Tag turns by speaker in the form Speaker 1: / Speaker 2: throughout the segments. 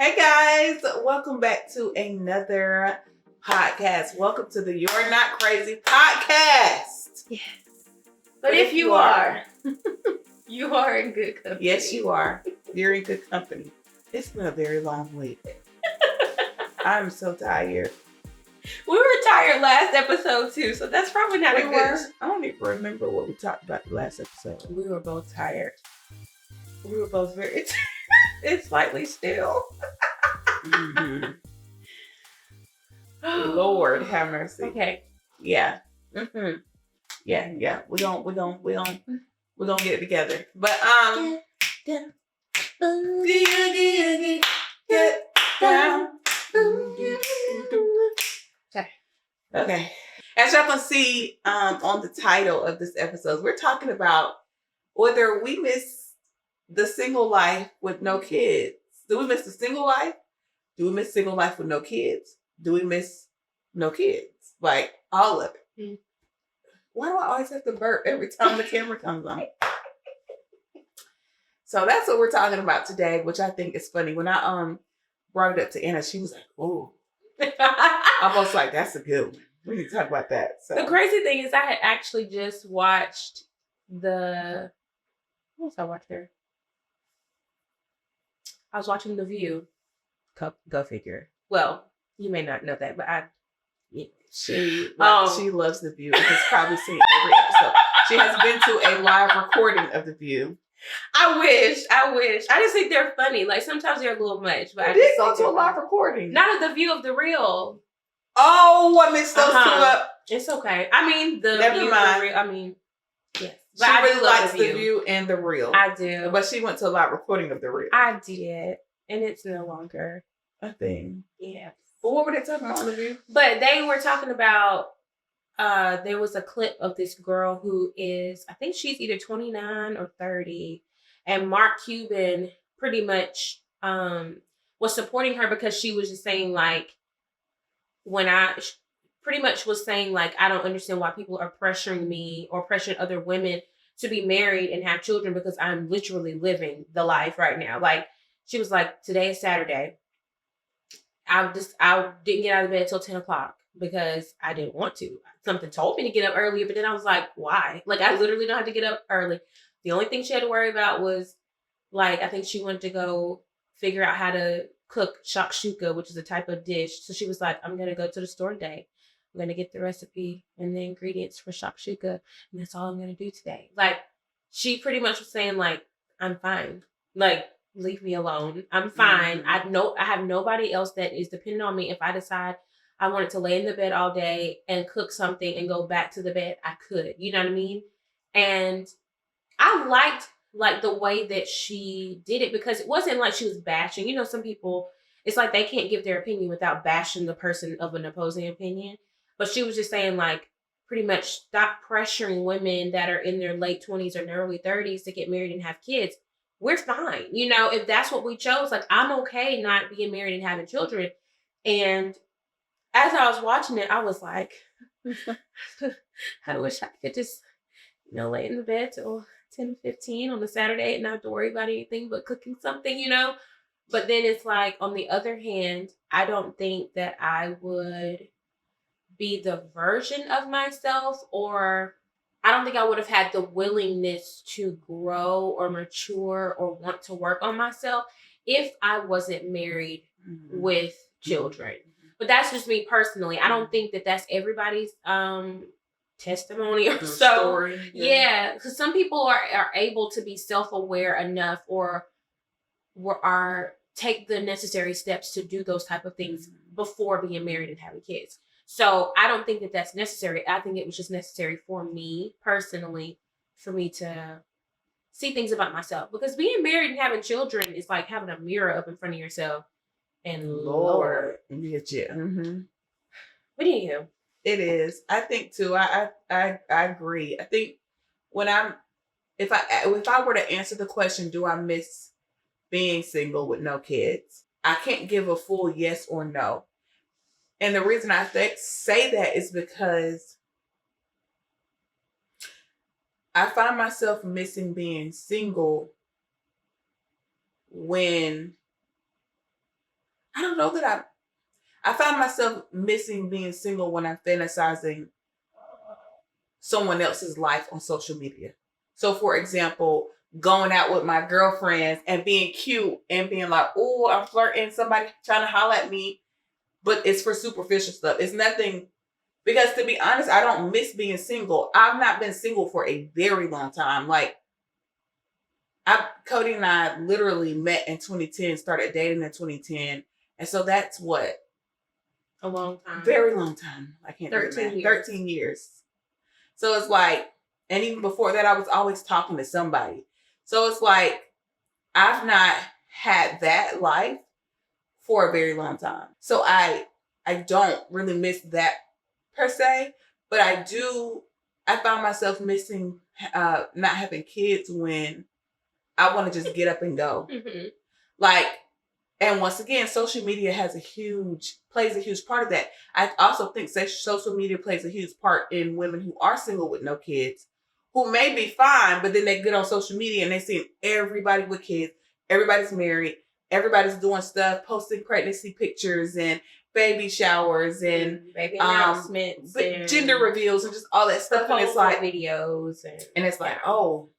Speaker 1: Hey guys, welcome back to another podcast. Welcome to the You're Not Crazy podcast.
Speaker 2: Yes. But if you are, you are in good company.
Speaker 1: Yes, you are. You're in good company. It's been a very long week. I'm so tired.
Speaker 2: We were tired last episode too, so that's probably not a good.
Speaker 1: I don't even remember what we talked about the last episode.
Speaker 2: We were both tired.
Speaker 1: We were both very tired.
Speaker 2: It's slightly still.
Speaker 1: Mm-hmm. Lord have mercy.
Speaker 2: Okay.
Speaker 1: Yeah. Mm-hmm. Yeah. We gonna get it together. But get down. Okay. As y'all can see on the title of this episode, we're talking about whether we miss the single life with no kids. Do we miss the single life? Do we miss single life with no kids? Do we miss no kids? Like all of it.
Speaker 2: Mm.
Speaker 1: Why do I always have to burp every time the camera comes on? So that's what we're talking about today, which I think is funny. When I brought it up to Anna, she was like, "Oh," almost like that's a good one. We need to talk about that. So
Speaker 2: The crazy thing is, I had actually just watched what else I watched there? I was watching The View. Go figure. Well, you may not know that, but
Speaker 1: she loves The View. Has probably seen every episode. She has been to a live recording of The View.
Speaker 2: I wish. I just think they're funny. Like sometimes they're a little much, but
Speaker 1: I
Speaker 2: I
Speaker 1: did
Speaker 2: just
Speaker 1: go
Speaker 2: think
Speaker 1: to a
Speaker 2: they're
Speaker 1: live
Speaker 2: funny.
Speaker 1: recording.
Speaker 2: Not of The View of The Real.
Speaker 1: Oh, I mixed those two up.
Speaker 2: It's okay. I mean, the
Speaker 1: Never
Speaker 2: View
Speaker 1: mind.
Speaker 2: of The Real. I mean, yes.
Speaker 1: She really likes The View and The Real.
Speaker 2: I do.
Speaker 1: But she went to a live recording of The Real.
Speaker 2: I did. And it's no longer
Speaker 1: a thing.
Speaker 2: Yeah.
Speaker 1: But what were they talking about on The View?
Speaker 2: But they were talking about, there was a clip of this girl who is, I think she's either 29 or 30. And Mark Cuban pretty much was supporting her because she was just saying like, pretty much was saying like, I don't understand why people are pressuring me or pressuring other women to be married and have children because I'm literally living the life right now. Like she was like, today is Saturday. I didn't get out of bed till 10 o'clock because I didn't want to. Something told me to get up earlier, but then I was like, why? Like I literally don't have to get up early. The only thing she had to worry about was like, I think she wanted to go figure out how to cook shakshuka, which is a type of dish. So she was like, I'm going to go to the store today. I'm going to get the recipe and the ingredients for shakshuka. And that's all I'm going to do today. Like she pretty much was saying like, I'm fine. Like, leave me alone. I'm fine.
Speaker 1: Mm-hmm.
Speaker 2: I have nobody else that is dependent on me. If I decide I wanted to lay in the bed all day and cook something and go back to the bed, I could. You know what I mean? And I liked like the way that she did it because it wasn't like she was bashing. You know, some people, it's like they can't give their opinion without bashing the person of an opposing opinion. But she was just saying like, pretty much stop pressuring women that are in their late 20s or early 30s to get married and have kids. We're fine. You know, if that's what we chose, like I'm okay not being married and having children. And as I was watching it, I was like, I wish I could just, lay in the bed till 10:15 on a Saturday and not have to worry about anything but cooking something, But then it's like, on the other hand, I don't think that I would be the version of myself, or I don't think I would have had the willingness to grow or mature or want to work on myself if I wasn't married with children. But that's just me personally. I don't think that that's everybody's testimony or so.
Speaker 1: Story.
Speaker 2: Yeah, because some people are able to be self-aware enough or are take the necessary steps to do those type of things before being married and having kids. So I don't think that that's necessary. I think it was just necessary for me personally, for me to see things about myself. Because being married and having children is like having a mirror up in front of yourself. And Lord.
Speaker 1: Yeah. Mm-hmm.
Speaker 2: What do you?
Speaker 1: It is. I think too. I agree. I think if I were to answer the question, do I miss being single with no kids? I can't give a full yes or no. And the reason I say that is because I find myself missing being single when I don't know that I find myself missing being single when I'm fantasizing someone else's life on social media. So, for example, going out with my girlfriends and being cute and being like, oh, I'm flirting, somebody trying to holler at me, but it's for superficial stuff. It's nothing, because to be honest, I don't miss being single. I've not been single for a very long time. Like, Cody and I literally met in 2010, started dating in 2010. And so that's what?
Speaker 2: A long time.
Speaker 1: Very long time. I can't
Speaker 2: 13 years.
Speaker 1: 13 years. So it's like, and even before that, I was always talking to somebody. So it's like, I've not had that life for a very long time. So I don't really miss that per se, but I found myself missing not having kids when I want to just get up and go.
Speaker 2: Mm-hmm.
Speaker 1: Like, and once again, social media plays a huge part of that. I also think social media plays a huge part in women who are single with no kids, who may be fine, but then they get on social media and they see everybody with kids, everybody's married, everybody's doing stuff, posting pregnancy pictures and baby showers and
Speaker 2: baby announcements, and
Speaker 1: gender reveals and just all that stuff. And it's like
Speaker 2: videos, and
Speaker 1: it's like, oh,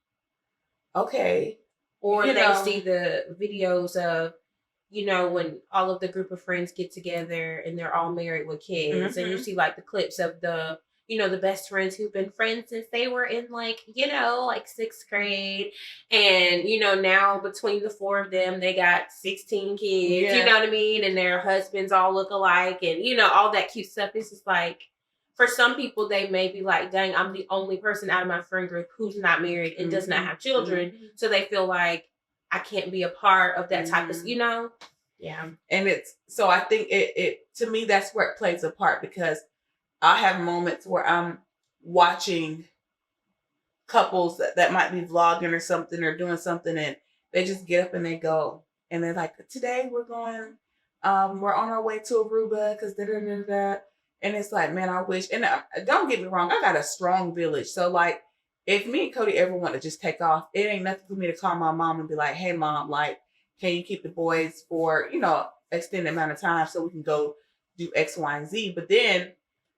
Speaker 1: okay.
Speaker 2: Or they see the videos of, when all of the group of friends get together and they're all married with kids, and you see like the clips of the best friends who've been friends since they were in like 6th grade. And, now between the 4 of them, they got 16 kids,
Speaker 1: Yeah.
Speaker 2: You know what I mean? And their husbands all look alike and, all that cute stuff. It's just like, for some people, they may be like, dang, I'm the only person out of my friend group who's not married and does not have children.
Speaker 1: Mm-hmm.
Speaker 2: So they feel like I can't be a part of that type of, Yeah.
Speaker 1: And so I think it to me, that's where it plays a part, because I have moments where I'm watching couples that might be vlogging or something or doing something, and they just get up and they go, and they're like, today we're going, we're on our way to Aruba because da-da-da-da. And it's like, man, I wish, and don't get me wrong, I got a strong village. So like, if me and Cody ever want to just take off, it ain't nothing for me to call my mom and be like, hey mom, like, can you keep the boys for, extended amount of time so we can go do X, Y, and Z. But then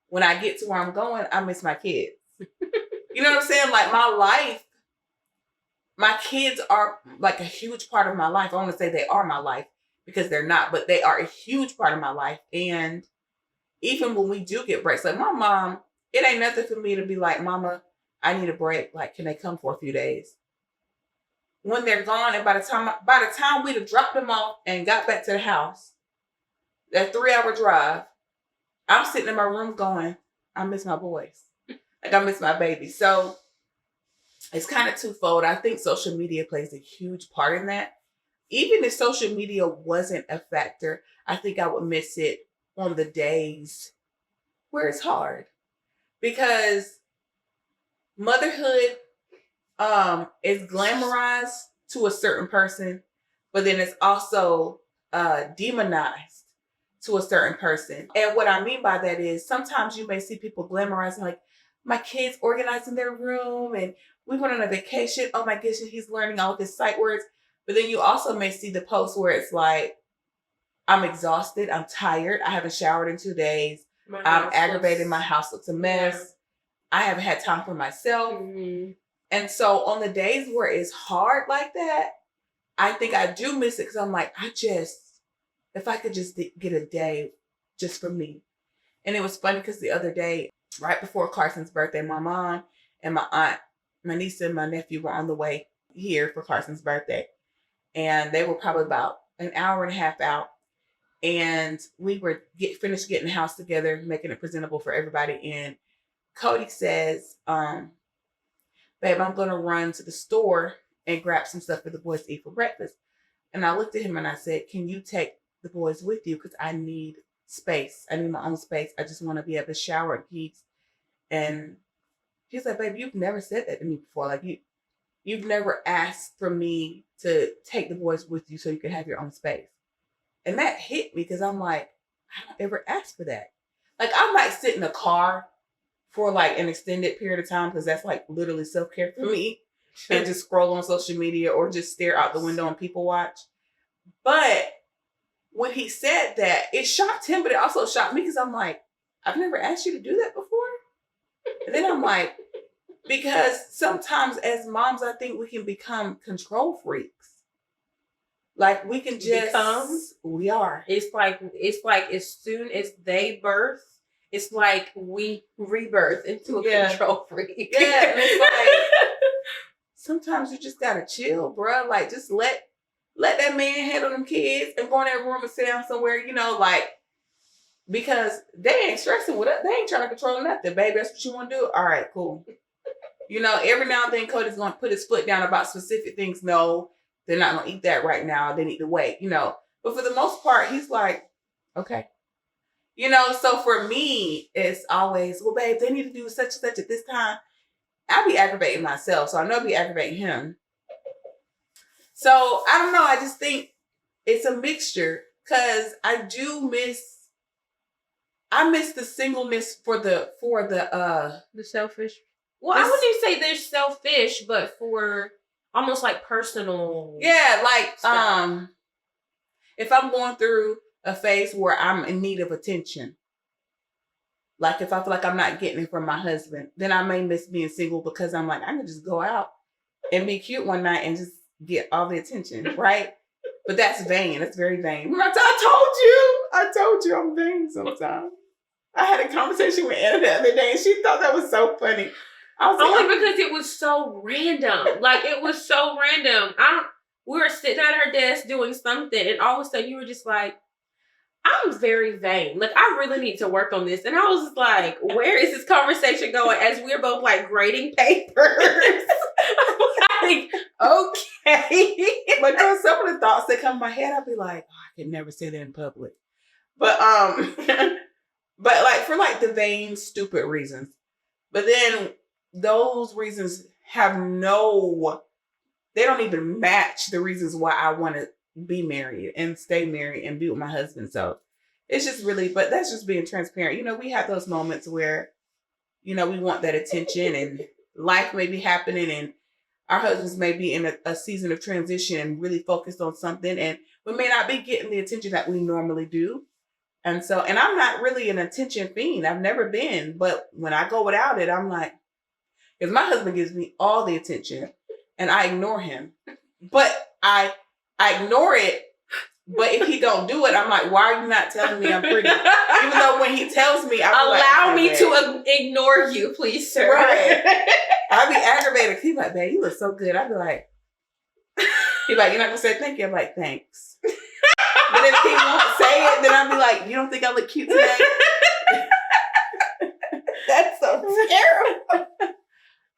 Speaker 1: when I get to where I'm going, I miss my kids. You know what I'm saying? Like, my life, my kids are like a huge part of my life. I want to say they are my life because they're not, but they are a huge part of my life. And even when we do get breaks, like my mom, it ain't nothing for me to be like, mama, I need a break. Like, can they come for a few days? When they're gone, and by the time we'd have dropped them off and got back to the house, that 3-hour drive, I'm sitting in my room going, I miss my boys. Like, I miss my baby. So it's kind of twofold. I think social media plays a huge part in that. Even if social media wasn't a factor, I think I would miss it on the days where it's hard, because motherhood is glamorized to a certain person, but then it's also demonized to a certain person. And what I mean by that is, sometimes you may see people glamorizing, like, my kids organizing their room and we went on a vacation. Oh my goodness, he's learning all of his sight words. But then you also may see the post where it's like, I'm exhausted. I'm tired. I haven't showered in 2 days. I'm aggravated. My house looks a mess. Yeah. I haven't had time for myself. Mm-hmm. And so on the days where it's hard like that, I think I do miss it, because I'm like, if I could just get a day just for me. And it was funny because the other day, right before Carson's birthday, my mom and my aunt, my niece and my nephew were on the way here for Carson's birthday. And they were probably about an hour and a half out. And we were finished getting the house together, making it presentable for everybody. And Cody says, babe, I'm going to run to the store and grab some stuff for the boys to eat for breakfast. And I looked at him and I said, can you take the boys with you? Because I need space. I need my own space. I just want to be able to shower in peace. And he's like, babe, you've never said that to me before. Like, you've never asked for me to take the boys with you so you can have your own space. And that hit me, because I'm like, I don't ever ask for that. Like, I might sit in a car for like an extended period of time, because that's like literally self-care for me, and just scroll on social media or just stare out the window and people watch. But when he said that, it shocked him, but it also shocked me because I'm like, I've never asked you to do that before. And then I'm like, because sometimes as moms, I think we can become control freaks. Like we can just we are.
Speaker 2: It's like as soon as they birth, it's like we rebirth into a control freak.
Speaker 1: Yeah, and it's like sometimes you just gotta chill, bro. Like just let that man handle them kids and go in that room and sit down somewhere, you know, like because they ain't stressing with it. They ain't trying to control nothing, baby. That's what you want to do. All right, cool. You know, every now and then Cody's gonna put his foot down about specific things. No, they're not gonna eat that right now. They need to wait, you know. But for the most part, he's like, okay. You know, so for me, it's always, well, babe, they need to do such and such at this time. I'll be aggravating myself, so I know I'll be aggravating him. So I don't know. I just think it's a mixture because I miss the singleness for the
Speaker 2: selfish. Well, I wouldn't even say they're selfish, but for almost like personal.
Speaker 1: Yeah, like
Speaker 2: stuff.
Speaker 1: If I'm going through a phase where I'm in need of attention, like if I feel like I'm not getting it from my husband, then I may miss being single because I'm like, I can just go out and be cute one night and just get all the attention, right? But that's vain. That's very vain. I told you I'm vain sometimes. I had a conversation with Anna the other day and she thought that was so funny. I was
Speaker 2: only because it was so random. Like it was so random. We were sitting at our desk doing something and all of a sudden you were just like, I'm very vain. Like, I really need to work on this. And I was just like, where is this conversation going? As we're both like grading papers. I'm like, okay.
Speaker 1: But there's some of the thoughts that come to my head, I'll be like, oh, I can never say that in public. But but like for like the vain, stupid reasons. But then those reasons have they don't even match the reasons why I want to be married and stay married and be with my husband. So it's just really, but that's just being transparent. You know, we have those moments where, you know, we want that attention and life may be happening and our husbands may be in a season of transition and really focused on something and we may not be getting the attention that we normally do. And I'm not really an attention fiend. I've never been, but when I go without it, I'm like, because my husband gives me all the attention and I ignore him, but I ignore it. But if he don't do it, I'm like, why are you not telling me I'm pretty? Even though when he tells me,
Speaker 2: allow me to ignore you, please, sir.
Speaker 1: Right. I'd be aggravated. He's like, babe, you look so good. I'd be like, you're not gonna say thank you. I'm like, thanks. But if he won't say it, then I'd be like, you don't think I look cute today? That's so terrible.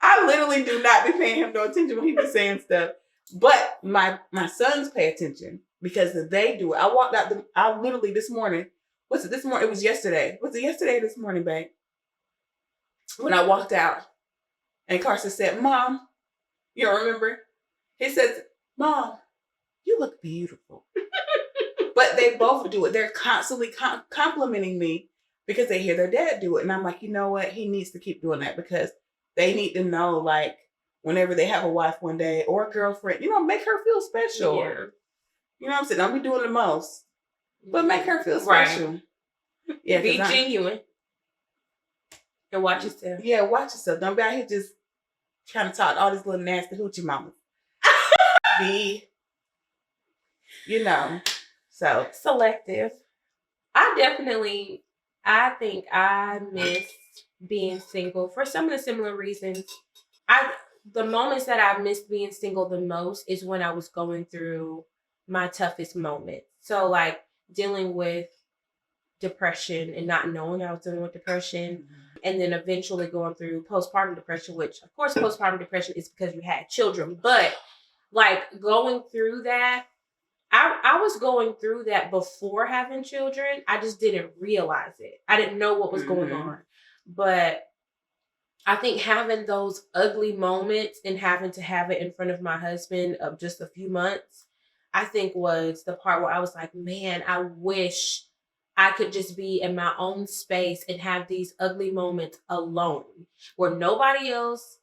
Speaker 1: I literally do not be paying him no attention when he be saying stuff. But my sons pay attention because they do it. I walked out I literally this morning. Was it this morning? It was yesterday. Was it yesterday or this morning, babe? When I walked out and Carson said, Mom, you don't remember? He says, Mom, you look beautiful. But they both do it. They're constantly complimenting me because they hear their dad do it. And I'm like, you know what? He needs to keep doing that because they need to know, like, whenever they have a wife one day or a girlfriend, you know, make her feel special.
Speaker 2: Yeah.
Speaker 1: You know what I'm saying? Don't be doing the most, but make her feel special.
Speaker 2: Right.
Speaker 1: Yeah,
Speaker 2: be genuine. And watch yourself.
Speaker 1: Yeah, watch yourself. Don't be out here just trying to talk all these little nasty hoochie mamas. Be, you know, so.
Speaker 2: Selective. I think I miss being single for some of the similar reasons. The moments that I missed being single the most is when I was going through my toughest moment. So like dealing with depression and not knowing I was dealing with depression. Mm-hmm. And then eventually going through postpartum depression, which of course postpartum depression is because you had children. But like going through that, I was going through that before having children. I just didn't realize it. I didn't know what was going on. But I think having those ugly moments and having to have it in front of my husband of just a few months, I think was the part where I was like, man, I wish I could just be in my own space and have these ugly moments alone where nobody else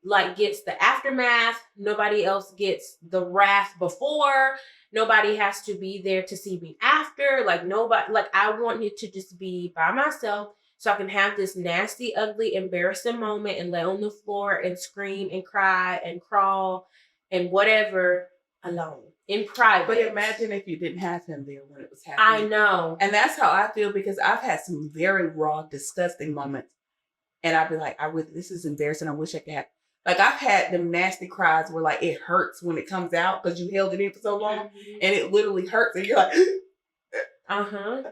Speaker 2: like gets the aftermath. Nobody else gets the wrath before. Nobody has to be there to see me after. Like nobody, like I want it to just be by myself so I can have this nasty, ugly, embarrassing moment and lay on the floor and scream and cry and crawl and whatever alone in private.
Speaker 1: But imagine if you didn't have him there when it was
Speaker 2: I
Speaker 1: happening.
Speaker 2: know.
Speaker 1: And that's how I feel, because I've had some very raw, disgusting moments. And I'd be like, this is embarrassing. I wish I could have. Like, I've had them nasty cries where, like, it hurts when it comes out because you held it in for so long. And it literally hurts. And you're like,
Speaker 2: Uh-huh.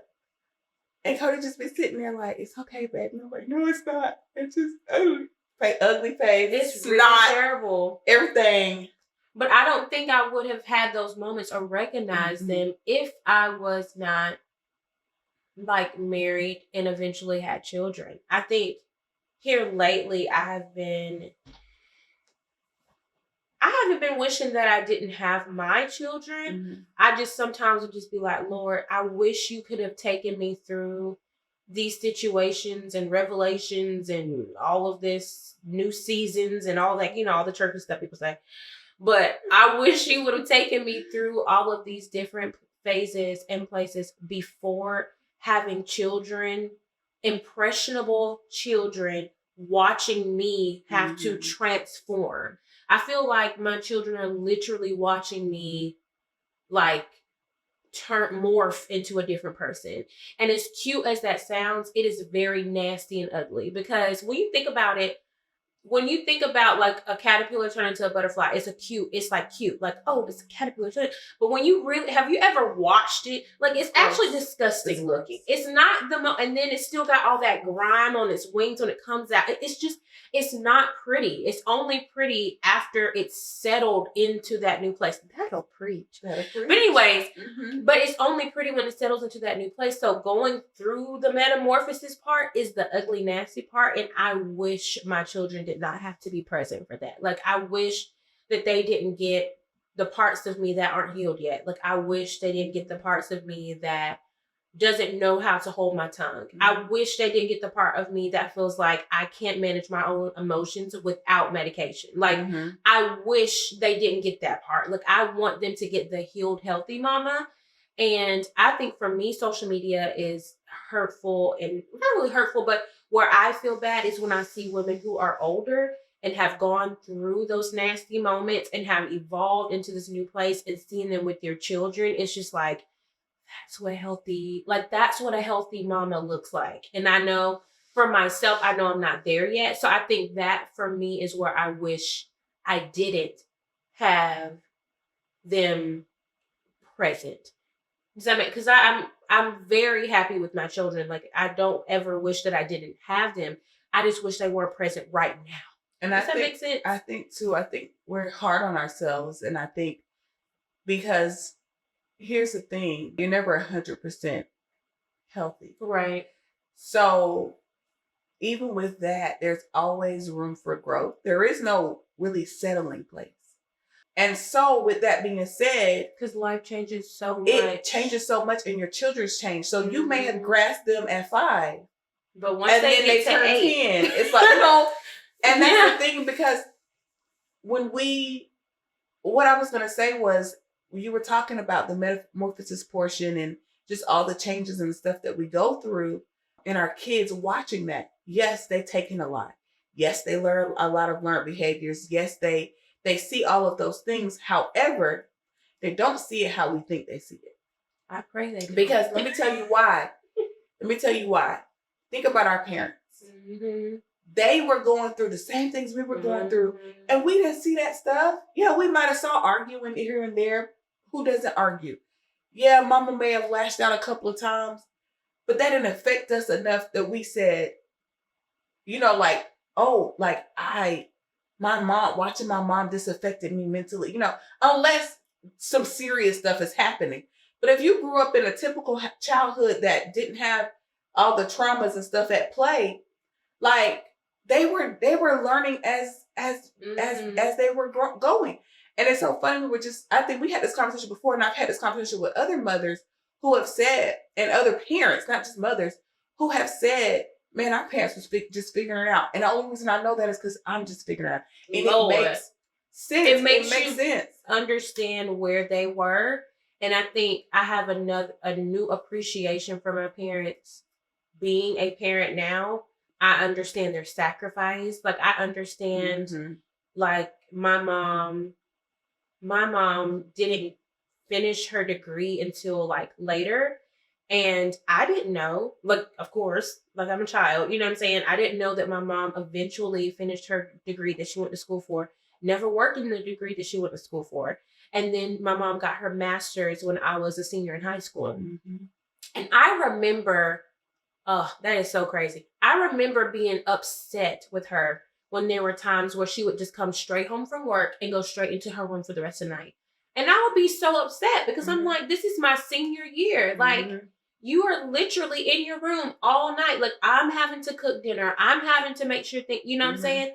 Speaker 1: and Cody just be sitting there like, it's okay, baby. And I'm like, no, it's not. It's just ugly. Ugly face.
Speaker 2: It's
Speaker 1: Snot,
Speaker 2: really terrible.
Speaker 1: everything.
Speaker 2: But I don't think I would have had those moments or recognized them if I was not like married and eventually had children. I think here lately I haven't been wishing that I didn't have my children. I just sometimes would just be like, Lord, I wish you could have taken me through these situations and revelations and all of this new seasons and all that, all the churchy stuff people say. But I wish you would have taken me through all of these different phases and places before having children, impressionable children, watching me have to transform. I feel like my children are literally watching me like morph into a different person. And as cute as that sounds, it is very nasty and ugly, because when you think about it, when you think about like a caterpillar turning into a butterfly, it's like cute. Like, oh, it's a caterpillar. But when you really, have you ever watched it? Like, it's actually disgusting looking. It's not and then it's still got all that grime on its wings when it comes out. It's not pretty. It's only pretty after it's settled into that new place. That'll preach. But anyways, but it's only pretty when it settles into that new place. So going through the metamorphosis part is the ugly, nasty part. And I wish my children did not have to be present for that. Like, I wish that they didn't get the parts of me that aren't healed yet. Like, I wish they didn't get the parts of me that doesn't know how to hold my tongue. I wish they didn't get the part of me that feels like I can't manage my own emotions without medication. Like, I wish they didn't get that part. Like, I want them to get the healed, healthy mama. And I think for me, social media is hurtful, and not really hurtful, but where I feel bad is when I see women who are older and have gone through those nasty moments and have evolved into this new place, and seeing them with their children. It's just like, that's what a healthy mama looks like. And I know for myself, I know I'm not there yet. So I think that for me is where I wish I didn't have them present. Does that make, because I'm very happy with my children. Like, I don't ever wish that I didn't have them. I just wish they weren't present right now.
Speaker 1: And
Speaker 2: Does that make sense?
Speaker 1: I think we're hard on ourselves. And I think because here's the thing, you're never 100% healthy.
Speaker 2: Right.
Speaker 1: So even with that, there's always room for growth. There is no really settling place. And so with that being said,
Speaker 2: because life changes so much.
Speaker 1: It changes so much, and your children's change. So you may have grasped them at 5.
Speaker 2: But once
Speaker 1: and
Speaker 2: they
Speaker 1: then
Speaker 2: get
Speaker 1: they
Speaker 2: to
Speaker 1: turn
Speaker 2: 8.
Speaker 1: 10, it's like, and that's the thing, because what I was going to say was, you were talking about the metamorphosis portion and just all the changes and stuff that we go through, and our kids watching that. Yes, they take in a lot. Yes, they learn a lot of learned behaviors. Yes, they see all of those things. However, they don't see it how we think they see it.
Speaker 2: I pray they do.
Speaker 1: Because let me tell you why. Think about our parents. They were going through the same things we were going through, and we didn't see that stuff. Yeah, we might have saw arguing here and there. Who doesn't argue? Yeah, mama may have lashed out a couple of times, but that didn't affect us enough that we said, watching my mom, this affected me mentally, unless some serious stuff is happening. But if you grew up in a typical childhood that didn't have all the traumas and stuff at play, like they were learning as they were going. And it's so funny. I think we had this conversation before, and I've had this conversation with other mothers who have said, and other parents, not just mothers, who have said, man, our parents was just figuring it out. And the only reason I know that is because I'm just figuring it out. And
Speaker 2: Lord.
Speaker 1: it makes sense.
Speaker 2: It makes
Speaker 1: you
Speaker 2: sense. Understand where they were. And I think I have a new appreciation for my parents. Being a parent now, I understand their sacrifice. Like I understand like my mom didn't finish her degree until like later. And I didn't know, like, of course, like I'm a child, you know what I'm saying? I didn't know that my mom eventually finished her degree that she went to school for, never worked in the degree that she went to school for. And then my mom got her master's when I was a senior in high school. And I remember, oh, that is so crazy. I remember being upset with her when there were times where she would just come straight home from work and go straight into her room for the rest of the night. And I would be so upset because I'm like, this is my senior year. Like, you are literally in your room all night. Like, I'm having to cook dinner. I'm having to make sure things, you know what I'm saying?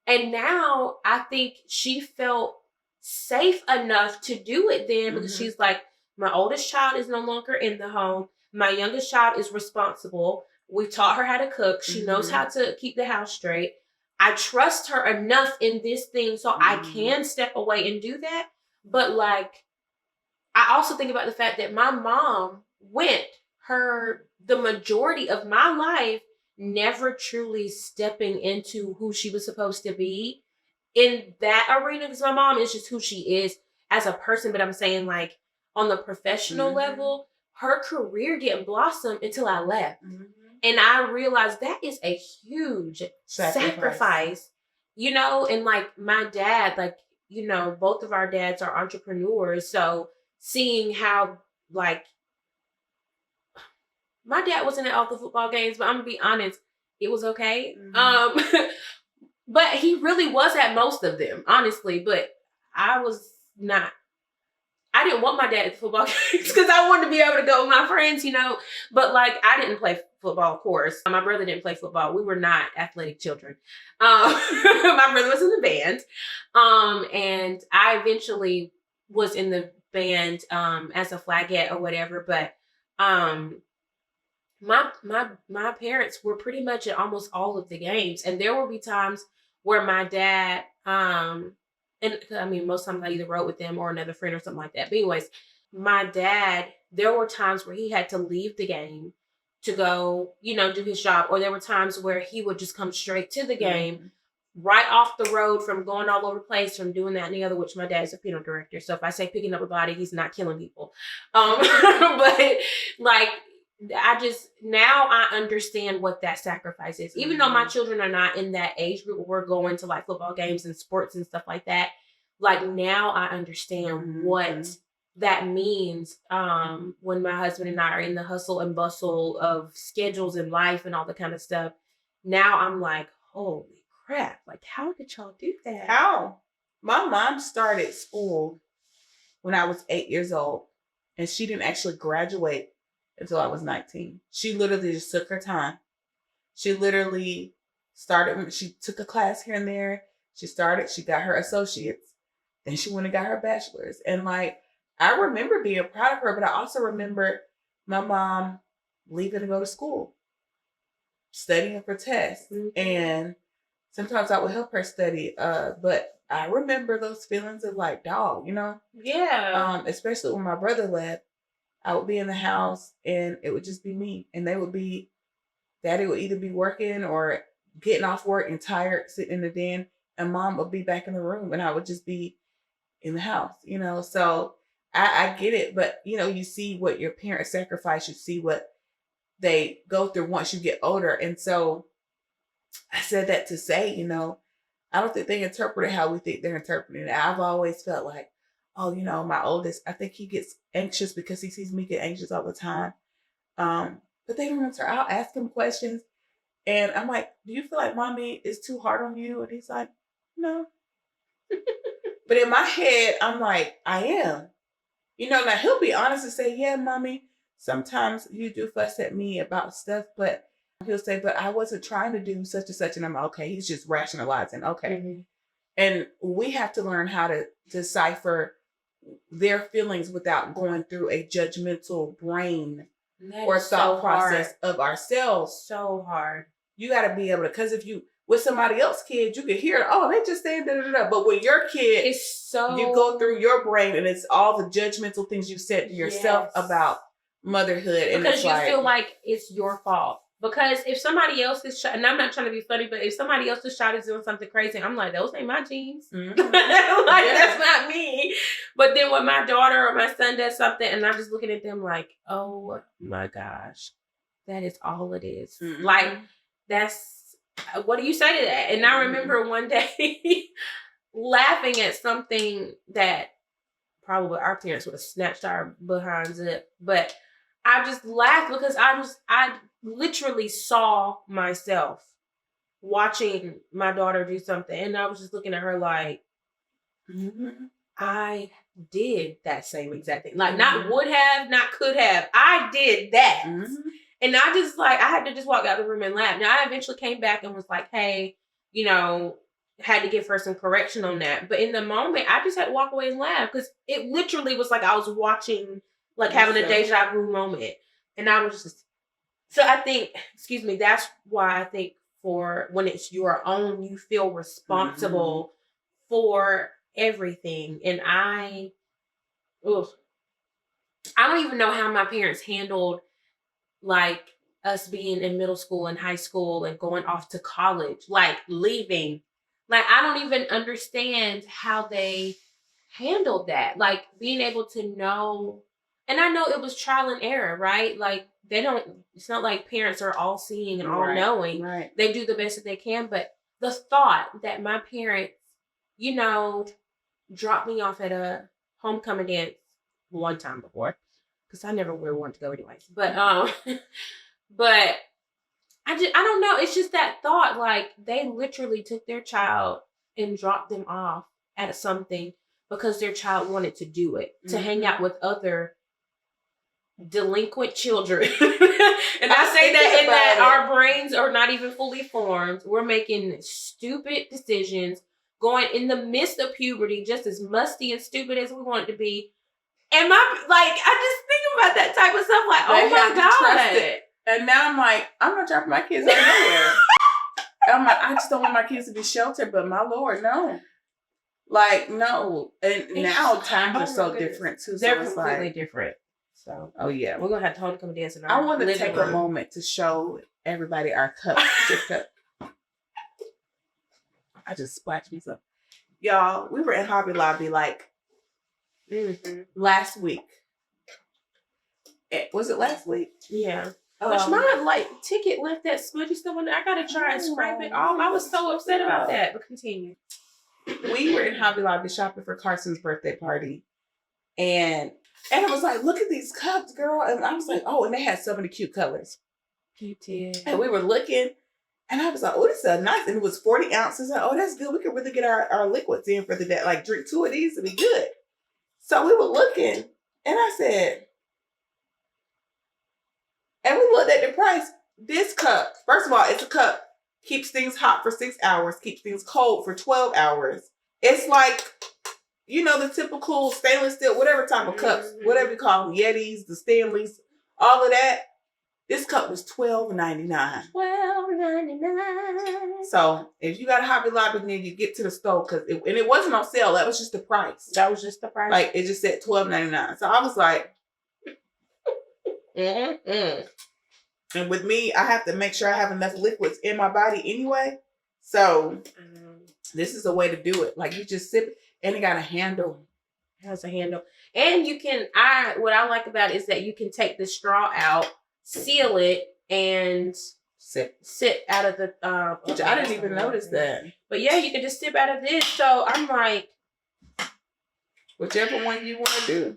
Speaker 2: And now I think she felt safe enough to do it then because she's like, my oldest child is no longer in the home. My youngest child is responsible. We taught her how to cook. She knows how to keep the house straight. I trust her enough in this thing so I can step away and do that. But like, I also think about the fact that my mom went the majority of my life never truly stepping into who she was supposed to be in that arena because my mom is just who she is as a person. But I'm saying like on the professional level, her career didn't blossom until I left. And I realized that is a huge sacrifice, you know, and like my dad, like, you know, both of our dads are entrepreneurs. So seeing how like my dad wasn't at all the football games, but I'm gonna be honest, it was okay. But he really was at most of them, honestly. But I was not. I didn't want my dad at the football games because I wanted to be able to go with my friends, you know. But like, I didn't play football, of course. My brother didn't play football. We were not athletic children. My brother was in the band, and I eventually was in the band as a flagette or whatever. But my parents were pretty much at almost all of the games, and there will be times where my dad and I mean most times I either rode with them or another friend or something like that. But anyways, my dad, there were times where he had to leave the game to go, you know, do his job, or there were times where he would just come straight to the game, right off the road from going all over the place, from doing that and the other, which my dad's a funeral director. So if I say picking up a body, he's not killing people. But like, now I understand what that sacrifice is. Even though my children are not in that age group where we're going to like football games and sports and stuff like that. Like now I understand what that means when my husband and I are in the hustle and bustle of schedules and life and all the kind of stuff. Now I'm like, holy crap. Like, how did y'all do that?
Speaker 1: How? My mom started school when I was 8 years old, and she didn't actually graduate until I was 19. She literally just took her time. She literally she took a class here and there. She got her associates. Then she went and got her bachelor's. And like, I remember being proud of her, but I also remember my mom leaving to go to school, studying for tests. And sometimes I would help her study. But I remember those feelings of like, dog, you know?
Speaker 2: Yeah.
Speaker 1: Especially when my brother left. I would be in the house and it would just be me. And Daddy would either be working or getting off work and tired, sitting in the den, and mom would be back in the room and I would just be in the house, you know? So I get it, but you know, you see what your parents sacrifice, you see what they go through once you get older. And so I said that to say, you know, I don't think they interpret it how we think they're interpreting it. I've always felt like, oh, you know, my oldest, I think he gets anxious because he sees me get anxious all the time. But they don't answer. I'll ask him questions. And I'm like, do you feel like mommy is too hard on you? And he's like, no. But in my head, I'm like, I am. You know, now he'll be honest and say, yeah, mommy, sometimes you do fuss at me about stuff, but he'll say, but I wasn't trying to do such and such. And I'm like, okay, he's just rationalizing. Okay. And we have to learn how to decipher their feelings without going through a judgmental brain or thought process of ourselves.
Speaker 2: So hard.
Speaker 1: you got to be able to, because if you with somebody else's kid, you can hear, oh, they just saying da da da. But with your kid,
Speaker 2: It's so
Speaker 1: you go through your brain, and it's all the judgmental things you said to yourself about motherhood, and
Speaker 2: because
Speaker 1: it's
Speaker 2: you
Speaker 1: like,
Speaker 2: feel like it's your fault. Because if somebody else's child, and I'm not trying to be funny, but if somebody else's child is doing something crazy, I'm like, those ain't my genes. That's not me. But then when my daughter or my son does something, and I'm just looking at them like, oh my gosh, that is all it is.
Speaker 1: Mm-hmm.
Speaker 2: Like, that's, what do you say to that? And I remember one day laughing at something that probably our parents would have snatched our behinds up, but I just laughed because I literally saw myself watching my daughter do something, and I was just looking at her like, I did that same exact thing. Like, not would have, not could have. I did that. And I just like, I had to just walk out the room and laugh. Now, I eventually came back and was like, hey, you know, had to give her some correction on that. But in the moment, I just had to walk away and laugh because it literally was like I was watching, like having a deja vu moment. And I was just, so I think, excuse me, that's why I think for when it's your own, you feel responsible for everything. And I don't even know how my parents handled like us being in middle school and high school and going off to college, like leaving. Like, I don't even understand how they handled that. Like, being able to know, and I know it was trial and error, right? Like, it's not like parents are all seeing and all knowing.
Speaker 1: Right.
Speaker 2: They do the best that they can. But the thought that my parents, you know, dropped me off at a homecoming dance one time before, because I never would want to go anyways. But but I don't know. It's just that thought, like, they literally took their child and dropped them off at something because their child wanted to do it, to hang out with other delinquent children. And I say that in that our brains are not even fully formed. We're making stupid decisions, going in the midst of puberty, just as musty and stupid as we want it to be. And I just think about that type of stuff, like, oh my God.
Speaker 1: And now I'm like, I'm not dropping my kids out nowhere. I'm like, I just don't want my kids to be sheltered, but my Lord, no. Like, no. And now times are so different too.
Speaker 2: They're completely different. So,
Speaker 1: oh yeah.
Speaker 2: We're going to have to homecoming dance in our
Speaker 1: I want to
Speaker 2: living
Speaker 1: take
Speaker 2: room.
Speaker 1: a moment to show everybody our cup. I just splashed me some. Y'all, we were in Hobby Lobby like last week. Was it last week?
Speaker 2: Yeah. Which my ticket left that smudgy stuff on there. I gotta try and scrape it off. I was so upset about that, but continue.
Speaker 1: We were in Hobby Lobby shopping for Carson's birthday party. And it was like, look at these cups, girl. And I was like, oh, and they had so many cute colors.
Speaker 2: You did.
Speaker 1: And we were looking, and I was like, oh, this is nice. And it was 40 ounces. Like, oh, that's good. We could really get our liquids in for the day. Like, drink 2 of these to be good. So we were looking, and I said, and we looked at the price. This cup, first of all, it's a cup. Keeps things hot for 6 hours. Keeps things cold for 12 hours. It's like, you know, the typical stainless steel, whatever type of cups, whatever you call them, Yetis, the Stanleys, all of that. This cup was $12.99.
Speaker 2: $12.99.
Speaker 1: So if you got a Hobby Lobby, then you get to the store and it wasn't on sale. That was just the price.
Speaker 2: That was just the price.
Speaker 1: Like, it just said $12.99. So I was like, And with me, I have to make sure I have enough liquids in my body anyway. So this is a way to do it. Like, you just sip it, and it got a handle.
Speaker 2: It has a handle. And you can, what I like about it is that you can take the straw out, seal it, and sip out of the,
Speaker 1: which I didn't even notice that.
Speaker 2: But yeah, you can just sip out of this. So I'm like,
Speaker 1: whichever one you want to do.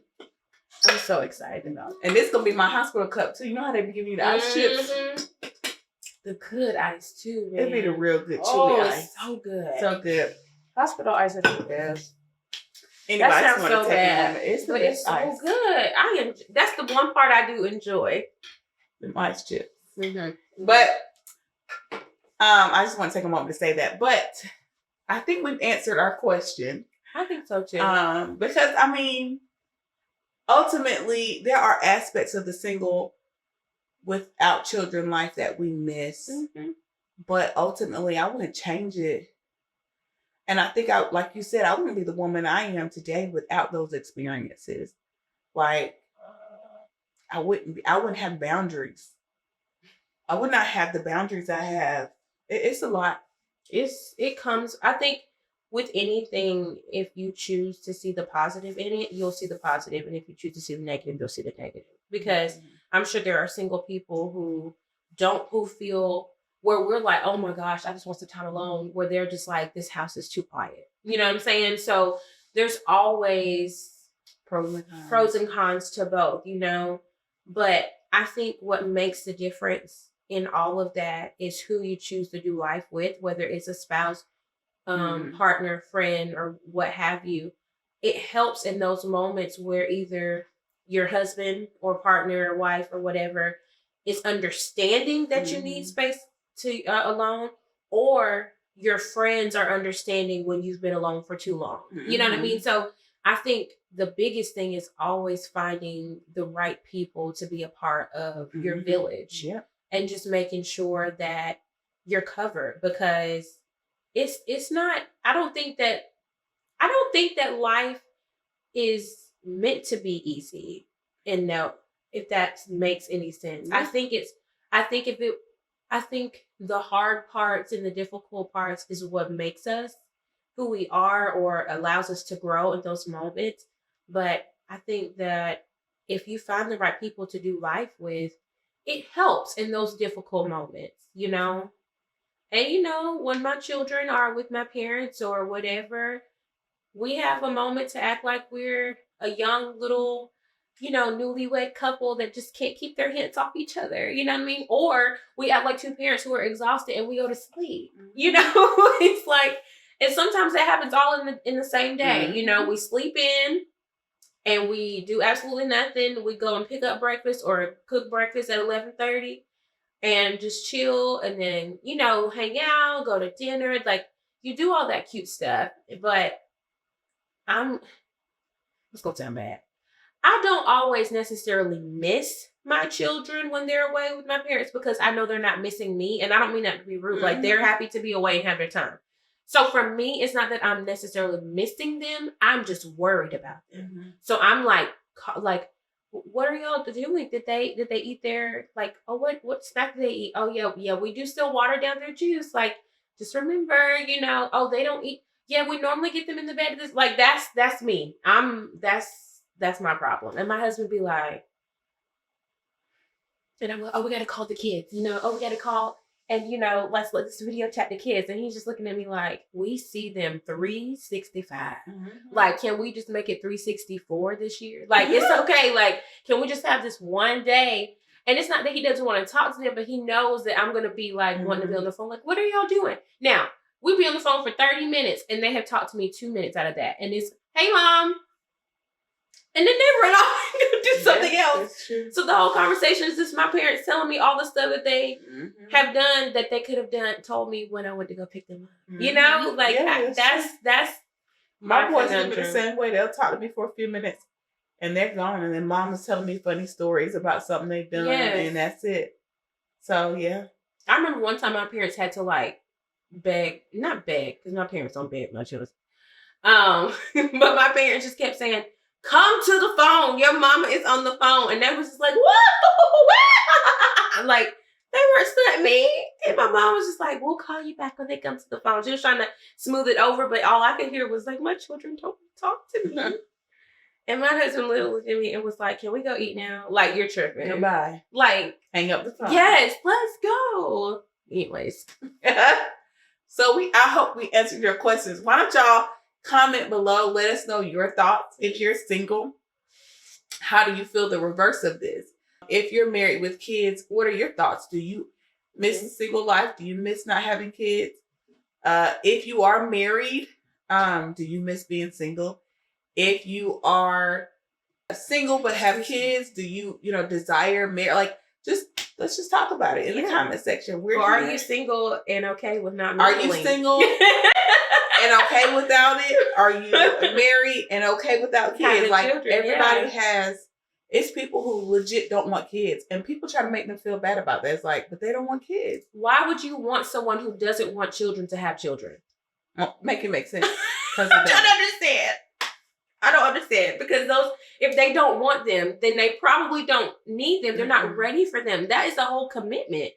Speaker 2: I'm so excited about it.
Speaker 1: And this gonna be my hospital cup too. You know how they be giving you the ice chips?
Speaker 2: The good ice too, man.
Speaker 1: It'd be the real good chewy ice.
Speaker 2: So good.
Speaker 1: So good.
Speaker 2: Hospital ice is the best.
Speaker 1: Anyway,
Speaker 2: that
Speaker 1: sounds
Speaker 2: so bad.
Speaker 1: It's
Speaker 2: so good. That's the one part I do enjoy.
Speaker 1: The ice chips. But I just want to take a moment to say that. But I think we've answered our question.
Speaker 2: I think so too.
Speaker 1: Because I mean, ultimately, there are aspects of the single without children life that we miss. but ultimately I wouldn't change it. And I think like you said, I wouldn't be the woman I am today without those experiences. Like I wouldn't have boundaries. I would not have the boundaries I have. It's a lot.
Speaker 2: It comes, I think, with anything, if you choose to see the positive in it, you'll see the positive, and if you choose to see the negative, you'll see the negative. Because I'm sure there are single people who feel where we're like, oh my gosh, I just want some time alone, where they're just like, this house is too quiet. You know what I'm saying? So there's always pros and cons to both, you know. But I think what makes the difference in all of that is who you choose to do life with, whether it's a spouse, partner, friend, or what have you. It helps in those moments where either your husband or partner or wife or whatever is understanding that you need space to alone, or your friends are understanding when you've been alone for too long. You know what I mean? So I think the biggest thing is always finding the right people to be a part of your village.
Speaker 1: Yeah.
Speaker 2: And just making sure that you're covered, because it's not, I don't think that life is meant to be easy. And no, if that makes any sense. I think the hard parts and the difficult parts is what makes us who we are, or allows us to grow in those moments. But I think that if you find the right people to do life with, it helps in those difficult moments, you know? And, you know, when my children are with my parents or whatever, we have a moment to act like we're a young little, you know, newlywed couple that just can't keep their hands off each other. You know what I mean? Or we act like two parents who are exhausted and we go to sleep. You know, it's like, and sometimes that happens all in the same day. You know, we sleep in and we do absolutely nothing. We go and pick up breakfast or cook breakfast at 11:30 and just chill, and then, you know, hang out, go to dinner. Like, you do all that cute stuff. But let's go sound bad. I don't always necessarily miss my children when they're away with my parents, because I know they're not missing me. And I don't mean that to be rude. Like, they're happy to be away and have their time. So for me, it's not that I'm necessarily missing them. I'm just worried about them. So I'm like, what are y'all doing? Did they eat their, like, oh, what snack did they eat? Oh yeah, we do still water down their juice. Like, just remember, you know, oh, they don't eat. Yeah, we normally get them in the bed. Like, that's me. That's my problem. And my husband be like, and I'm like, oh, we gotta call the kids, you know, oh, we gotta call. And, you know, let's let this video chat the kids. And he's just looking at me like, we see them 365. Like, can we just make it 364 this year? Like, it's okay. Like, can we just have this one day? And it's not that he doesn't want to talk to them, but he knows that I'm going to be like wanting to be on the phone. Like, what are y'all doing? Now, we be on the phone for 30 minutes and they have talked to me 2 minutes out of that. And it's, hey, Mom. And then they run off and do something else. So the whole conversation is just my parents telling me all the stuff that they have done that they could have told me when I went to go pick them up. You know, like, that's
Speaker 1: my boys do the same way. They'll talk to me for a few minutes and they're gone. And then Mom is telling me funny stories about something they've done, and that's it. So yeah,
Speaker 2: I remember one time my parents had to like not beg, because my parents don't beg much of us. But my parents just kept saying, come to the phone. Your mama is on the phone. And they was just like, what? Like, they weren't studying me. And my mom was just like, we'll call you back when they come to the phone. She was trying to smooth it over, but all I could hear was like, my children don't talk to me. And my husband looked at me and was like, can we go eat now? Like, you're tripping.
Speaker 1: Goodbye.
Speaker 2: Like,
Speaker 1: hang up the phone.
Speaker 2: Yes, let's go. Anyways.
Speaker 1: So I hope we answered your questions. Why don't y'all comment below. Let us know your thoughts. If you're single, how do you feel the reverse of this? If you're married with kids, what are your thoughts? Do you miss single life? Do you miss not having kids? If you are married, do you miss being single? If you are single but have kids, do you desire marriage? Like, let's just talk about it in the comment section.
Speaker 2: Or are you single and okay with not married?
Speaker 1: Are you single and okay without it? Are you married and okay without kids? Like, everybody has It's people who legit don't want kids, and people try to make them feel bad about that. It's like, but they don't want kids.
Speaker 2: Why would you want someone who doesn't want children to have children?
Speaker 1: Well, make it make sense.
Speaker 2: I'm trying to understand. I don't understand, because those, if they don't want them, then they probably don't need them. They're not ready for them. That is the whole commitment.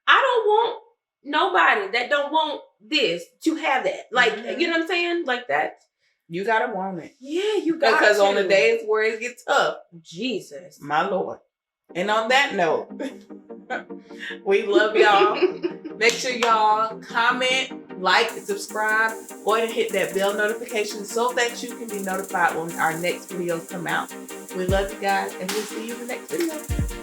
Speaker 2: I don't want nobody that don't want this to have that. Like, you know what I'm saying? Like that.
Speaker 1: You gotta want it.
Speaker 2: Yeah, you got
Speaker 1: Because
Speaker 2: to.
Speaker 1: on the days where it gets tough,
Speaker 2: Jesus.
Speaker 1: my Lord. And on that note, we love y'all. Make sure y'all comment, like, subscribe. Go ahead and hit that bell notification so that you can be notified when our next videos come out. We love you guys, and we'll see you in the next video.